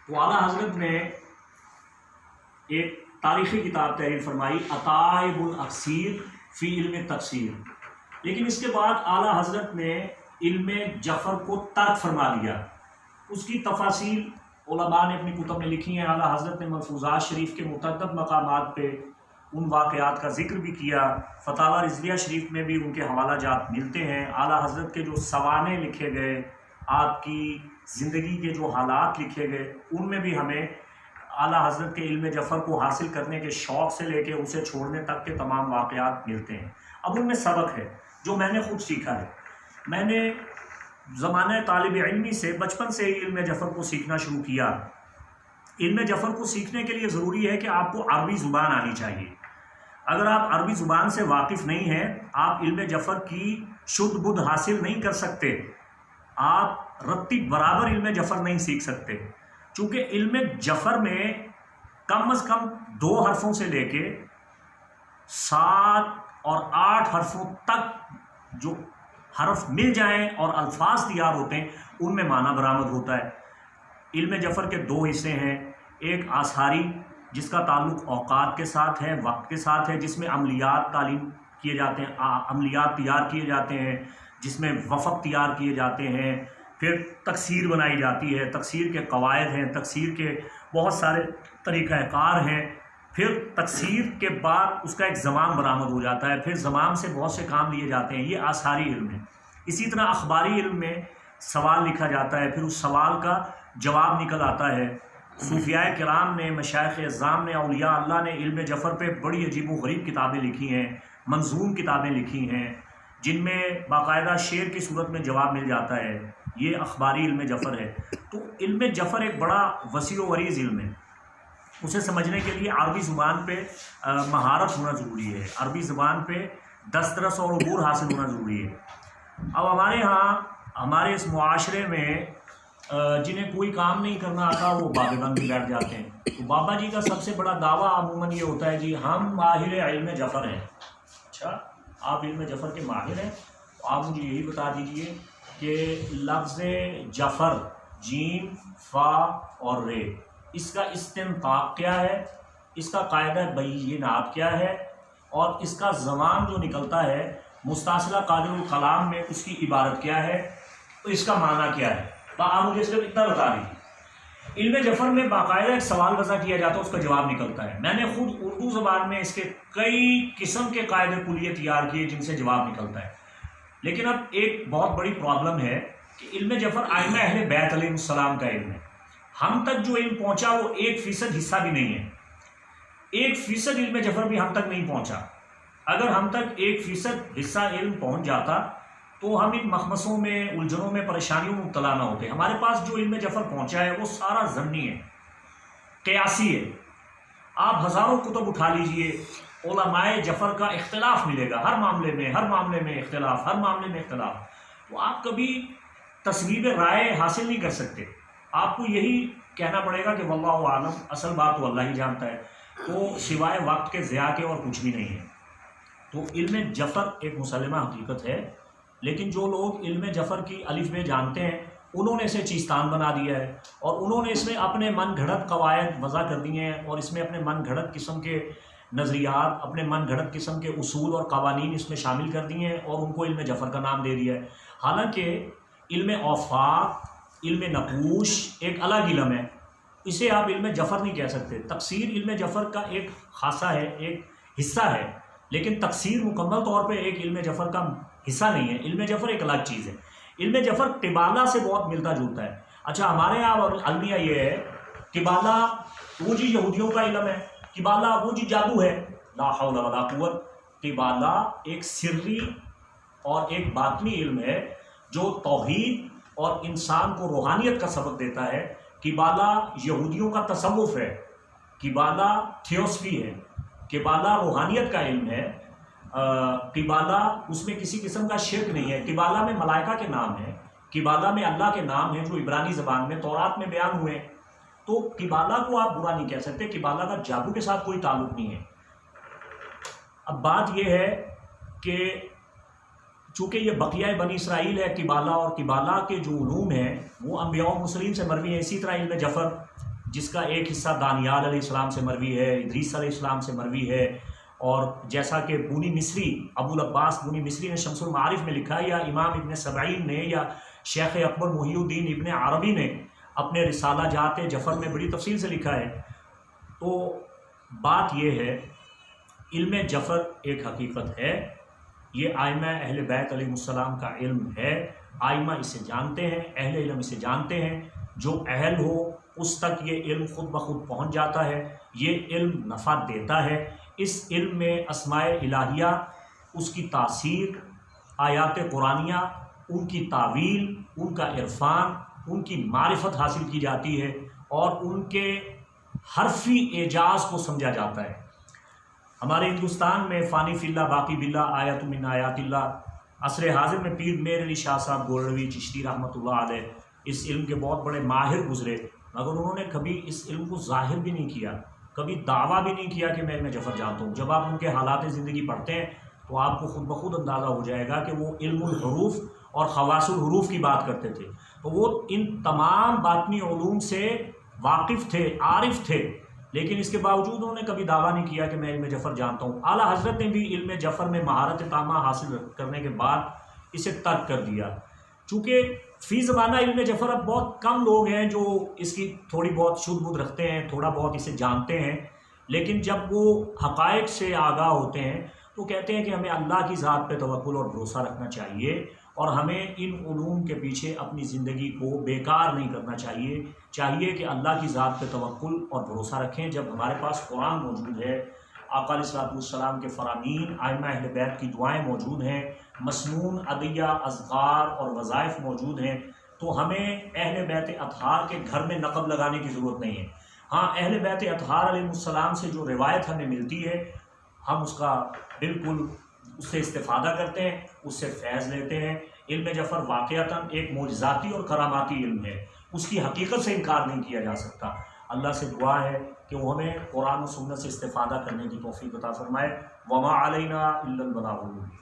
तो आला हज़रत ने एक तारीख़ी किताब तहरीर फरमाई अताइबुल अक्सीर फ़ी इल्म तफसीर, लेकिन इसके बाद आला हज़रत ने इल्म जफ़र को तर्क फरमा दिया। उसकी तफासील उलमा ने अपनी कुतुब में लिखी हैं। आला हज़रत ने मलफूज़ात शरीफ के मुतअद्दिद मकामात पे उन वाक़यात का ज़िक्र भी किया। फ़तावा रिज़विया शरीफ में भी उनके हवाला जात मिलते हैं। आला हज़रत के जो सवाने लिखे गए, आपकी ज़िंदगी के जो हालात लिखे गए, उनमें भी हमें आला हज़रत के इल्म जफ़र को हासिल करने के शौक़ से लेके उसे छोड़ने तक के तमाम वाक़यात मिलते हैं। अब उनमें सबक है जो मैंने ख़ुद सीखा है। मैंने ज़माने तालिब इल्मी से बचपन से ही इल्म जफ़र को सीखना शुरू किया। इल्म जफ़र को सीखने के लिए ज़रूरी है कि आपको अरबी ज़ुबान आनी चाहिए। अगर आप अरबी ज़ुबान से वाकिफ़ नहीं हैं, आप इल्म जफ़र की शुद्ध बुद्ध हासिल नहीं कर सकते। आप रत्ती बराबर इल्म जफ़र नहीं सीख सकते, चूँकि इल्म जफ़र में कम अज़ कम 2 हरफों से लेके 7 और 8 हरफों तक जो हरफ मिल जाएं और अल्फाज तैयार होते हैं, उनमें माना बरामद होता है। इल्म जफ़र के 2 हिस्से हैं, एक आसारी जिसका ताल्लुक़ औक़ात के साथ है, वक्त के साथ है, जिसमें अमलियात तालीम किए जाते हैं, अमलियात तैयार किए जाते हैं, जिसमें वफ़क़ तैयार किए जाते हैं। फिर तकसीर बनाई जाती है, तकसीर के कवायद हैं, तकसीर के बहुत सारे तरीक़ाकार हैं। फिर तकसीर के बाद उसका एक ज़माम बरामद हो जाता है, फिर ज़माम से बहुत से काम लिए जाते हैं। ये आसारी इल्म है। इसी तरह अखबारी इल्म में सवाल लिखा जाता है, फिर उस सवाल का जवाब निकल आता है। सूफियाए किराम ने, मशाइख़ अज़्ज़ाम ने, औलिया अल्लाह ने इल्म जफ़र पे बड़ी अजीब व गरीब किताबें लिखी हैं, मंजूम किताबें लिखी हैं, जिनमें बाकायदा शेर की सूरत में जवाब मिल जाता है। ये अखबारी इल्म जफ़र है। तो इल्म जफ़र एक बड़ा वसी व वरीज़ इल्म है। उसे समझने के लिए अरबी ज़ुबान पे महारत होना ज़रूरी है, अरबी ज़ुबान पे दस्तरस और अबूर हासिल होना ज़रूरी है। अब हमारे यहाँ, हमारे इस मुआशरे में जिन्हें कोई काम नहीं करना आता, वो बाबे बन के बैठ जाते हैं। तो बाबा जी का सबसे बड़ा दावा अमूमन ये होता है, जी हम माहिर इल्म जफ़र हैं। अच्छा, आप इल्म जफ़र के माहिर हैं, तो आप मुझे यही बता दीजिए कि लफ्ज़ जफ़र, जीम, फ़ा और रे, इसका इस्तिंताक़ क्या है, इसका कायदा बय्यिनात क्या है, और इसका ज़मान जो निकलता है मुस्तासिला कादिरुल कलाम में, उसकी इबारत क्या है, तो इसका माना क्या है। तो आप मुझे सिर्फ इतना बता दीजिए। इल्म जफ़र में बाकायदा एक सवाल वज़ा किया जाता है, उसका जवाब निकलता है। मैंने खुद उर्दू ज़बान में इसके कई किस्म के कायदे कुलिये तैयार किए जिनसे जवाब निकलता है। लेकिन अब एक बहुत बड़ी प्रॉब्लम है कि इल्म जफ़र आइम्मा अहले बैत अलैहिस्सलाम का इल्म है। हम तक जो इल्म पहुँचा वो 1% हिस्सा भी नहीं है। 1% इल्म जफ़र भी हम तक नहीं पहुँचा। अगर हम तक 1% हिस्सा इल्म पहुँच जाता तो हम इन मखमसों में, उलझनों में, परेशानियों में मुब्तला ना होते। हमारे पास जो इल्म जफ़र पहुँचा है वो सारा ज़न्नी है, क़यासी है। आप हज़ारों कुतुब उठा लीजिए, उलमाए जफ़र का इख्तिलाफ़ मिलेगा हर मामले में, हर मामले में इख्तिलाफ़, हर मामले में इख्तिलाफ़। तो आप कभी तस्वीब राय हासिल नहीं कर सकते। आपको यही कहना पड़ेगा कि वल्लाहु आलम, असल बात तो अल्लाह ही जानता है। तो सिवाय वक्त के ज़िया के और कुछ भी नहीं है। तो इल्म जफ़र एक मुसल्लमा हकीकत है, लेकिन जो लोग इल्म जफ़र की अलिफ बे जानते हैं, उन्होंने इसे चीस्तान बना दिया है और उन्होंने इसमें अपने मन घड़त कवायद वज़ा कर दिए हैं और इसमें अपने मन घड़त किस्म के नज़रियात, अपने मन घड़त किस्म के उसूल और कवानीन इसमें शामिल कर दिए हैं और उनको इल्म जफ़र का नाम दे दिया है। हालांकि इल्म औफ़ाक़, इल्म नक़ूश एक अलग इल्म है, इसे आप इल्म जफ़र नहीं कह सकते। तक़सीर इल्म जफ़र का एक खासा है, एक हिस्सा है, लेकिन तक़सीर मुकम्मल तौर पे एक इल्म जफ़र का हिस्सा नहीं है। इल्म जफ़र एक अलग चीज़ है। इल्म जफ़र क़िबाला से बहुत मिलता जुलता है। अच्छा, हमारे यहाँ अलमिया ये है, क़िबाला वो जी यहूदियों का इल्म है, क़िबाला वो जी जादू है। ला हौला वला कुव्वत। क़िबाला एक सिर्री और एक बातनी इल्म है जो तौहीद और इंसान को रूहानियत का सबक देता है। क़िबाला यहूदियों का तसव्वुफ़ है, क़िबाला थियोसफी है, क़िबाला रूहानियत का इल्म है। क़िबाला उसमें किसी किस्म का शिर्क नहीं है। क़िबाला में मलाइका के नाम है, क़िबाला में अल्लाह के नाम हैं जो इब्रानी ज़बान में, तौरात में बयान हुए। तो क़िबाला को आप बुरा नहीं कह सकते, क़िबाला का जादू के साथ कोई ताल्लुक़ नहीं है। अब बात यह है कि चूँकि ये बक़िया बनी इसराइल है क़िबाला, और क़िबाला के जो उलूम हैं वो अंबिया और मुरसलीन से मरवी हैं। इसी तरह इल्म जफ़र जिसका एक हिस्सा दानियाल अलैहिस्सलाम से मरवी है, इदरीस अलैहिस्सलाम से मरवी है। और जैसा कि बुनी मिस्री, अबुल अब्बास बुनी मिस्री ने शम्सुल मारिफ में लिखा है, या इमाम इब्न सबईन ने, या शेख अकबर मुहिउद्दीन इब्न अरबी ने अपने रिसाला जात जफ़र में बड़ी तफसील से लिखा है। तो बात यह है, इल्म जफ़र एक हकीकत है, ये आइमा अहले बैत अलैहिस्सलाम का इल्म है। आइमा इसे जानते हैं, अहले इल्म इसे जानते हैं। जो अहल हो उस तक ये इल्म खुद ब खुद पहुँच जाता है। ये इल्म नफ़ा देता है। इस इल्म में अस्माए इलाहिया, उसकी तासीर, आयात कुरानिया, उनकी तावील, उनका इरफान, उनकी मारिफत हासिल की जाती है और उनके हरफी एजाज़ को समझा जाता है। हमारे हिंदुस्तान में फ़ानी फ़िल्ला बाकी बिल्ला आयत मिन आयातिल्ला, असर हाज़िर में पीर मेर अली शाह साहब गोरवी चिश्ती रहमतुल्लाह अलैह इस इल्म के बहुत बड़े माहिर गुजरे, मगर उन्होंने कभी इस इल्म को ज़ाहिर भी नहीं किया, कभी दावा भी नहीं किया कि मैं इल्म जफ़र जानता हूँ। जब आप उनके हालात ज़िंदगी पढ़ते हैं तो आपको खुद ब खुद अंदाज़ा हो जाएगा कि वो इल्मुल हुरूफ और ख़वासुल हुरूफ की बात करते थे। तो वो इन तमाम बातनी उलूम से वाकिफ़ थे, आरिफ थे, लेकिन इसके बावजूद उन्होंने कभी दावा नहीं किया कि मैं इल्म जफ़र जानता हूँ। आला हज़रत ने भी इल्म जफ़र में महारत तामा हासिल करने के बाद इसे तर्क कर दिया। चूँकि फ़ी ज़माना इल्म जफ़र अब बहुत कम लोग हैं जो इसकी थोड़ी बहुत शुद्ध बुद्ध रखते हैं, थोड़ा बहुत इसे जानते हैं, लेकिन जब वो हक़ाइक़ से आगाह होते हैं तो कहते हैं कि हमें अल्लाह की ज़ात पे तवक्कुल और भरोसा रखना चाहिए और हमें इन उलूम के पीछे अपनी ज़िंदगी को बेकार नहीं करना चाहिए कि अल्लाह की ज़ात पे तवक्कुल और भरोसा रखें। जब हमारे पास कुरान मौजूद है, आका अलैहिस्सलाम के फ़रामीन, आइमा अहले बैत की दुआएं मौजूद हैं, मसनून अदिया, अज़कार और वज़ाइफ मौजूद हैं, तो हमें अहले बैत अतहार के घर में नक़ब लगाने की ज़रूरत नहीं है। हाँ, अहले बैत अतहार अलैहिस्सलाम से जो रिवायत हमें मिलती है, हम उसका बिल्कुल उससे इस्तिफ़ादा करते हैं, उससे फैज़ लेते हैं। इल्म जफ़र वाक़अतन एक मोजज़ाती और करामाती इल्म है, उसकी हकीकत से इनकार नहीं किया जा सकता। अल्लाह से दुआ है कि वो हमें कुरान और सुन्नत से इस्तिफ़ादा करने की तौफ़ीक़ अता फ़रमाए। वमा अलैना इल्लल बलागुल मुबीन।